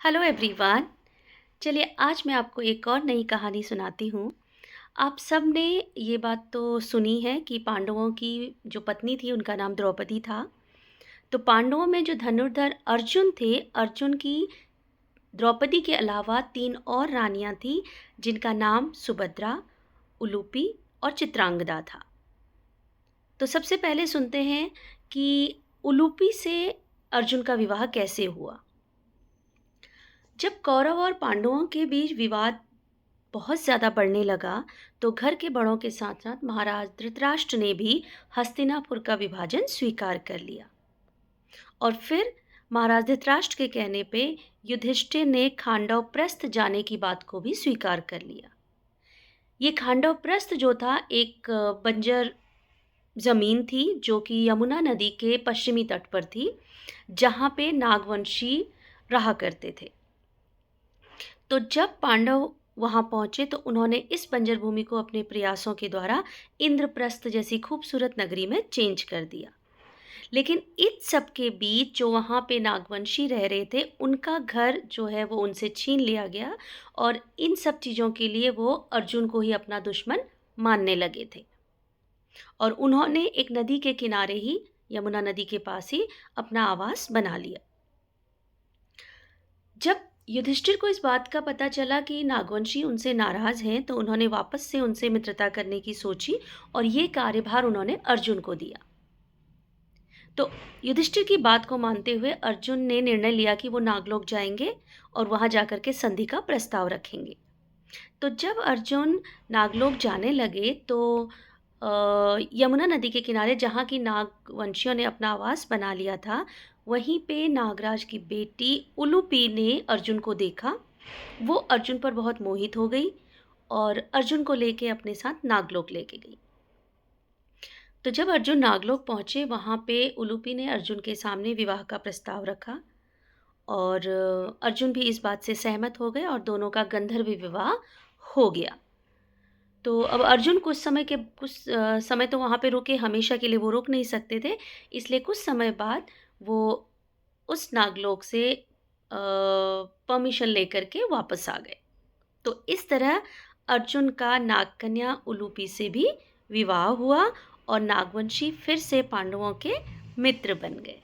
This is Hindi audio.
Hello everyone. चलिए आज मैं आपको एक और नई कहानी सुनाती हूँ। आप सब ने ये बात तो सुनी है कि पांडवों की जो पत्नी थी उनका नाम द्रौपदी था। तो पांडवों में जो धनुर्धर अर्जुन थे, अर्जुन की द्रौपदी के अलावा 3 और रानियाँ थीं जिनका नाम सुभद्रा, उलूपी और चित्रांगदा था। तो सबसे पहले सुनते हैं कि उलूपी से अर्जुन का विवाह कैसे हुआ। जब कौरव और पांडवों के बीच विवाद बहुत ज़्यादा बढ़ने लगा, तो घर के बड़ों के साथ-साथ महाराज धृतराष्ट्र ने भी हस्तिनापुर का विभाजन स्वीकार कर लिया। और फिर महाराज धृतराष्ट्र के कहने पे युधिष्ठिर ने खांडवप्रस्थ जाने की बात को भी स्वीकार कर लिया। ये खांडवप्रस्थ जो था एक बंजर ज़मीन थी जो कि यमुना नदी के पश्चिमी तट पर थी, जहाँ पे नागवंशी रहा करते थे। तो जब पांडव वहां पहुंचे तो उन्होंने इस बंजर भूमि को अपने प्रयासों के द्वारा इंद्रप्रस्थ जैसी खूबसूरत नगरी में चेंज कर दिया। लेकिन इन सब के बीच जो वहां पे नागवंशी रह रहे थे, उनका घर जो है वो उनसे छीन लिया गया और इन सब चीज़ों के लिए वो अर्जुन को ही अपना दुश्मन मानने लगे थे। और उन्होंने एक नदी के किनारे ही, यमुना नदी के पास ही अपना आवास बना लिया। जब युधिष्ठिर को इस बात का पता चला कि नागवंशी उनसे नाराज हैं, तो उन्होंने वापस से उनसे मित्रता करने की सोची और ये कार्यभार उन्होंने अर्जुन को दिया। तो युधिष्ठिर की बात को मानते हुए अर्जुन ने निर्णय लिया कि वो नागलोक जाएंगे और वहां जाकर के संधि का प्रस्ताव रखेंगे। तो जब अर्जुन नागलोक जाने लगे तो यमुना नदी के किनारे जहाँ की नागवंशियों ने अपना आवास बना लिया था, वहीं पे नागराज की बेटी उलूपी ने अर्जुन को देखा। वो अर्जुन पर बहुत मोहित हो गई और अर्जुन को लेके अपने साथ नागलोक लेके गई। तो जब अर्जुन नागलोक पहुंचे, वहां पे उलूपी ने अर्जुन के सामने विवाह का प्रस्ताव रखा और अर्जुन भी इस बात से सहमत हो गए और दोनों का गंधर्व विवाह हो गया। तो अब अर्जुन कुछ समय तो वहाँ पे रुके, हमेशा के लिए वो रुक नहीं सकते थे, इसलिए कुछ समय बाद वो उस नागलोक से परमिशन लेकर के वापस आ गए। तो इस तरह अर्जुन का नागकन्या उलूपी से भी विवाह हुआ और नागवंशी फिर से पांडवों के मित्र बन गए।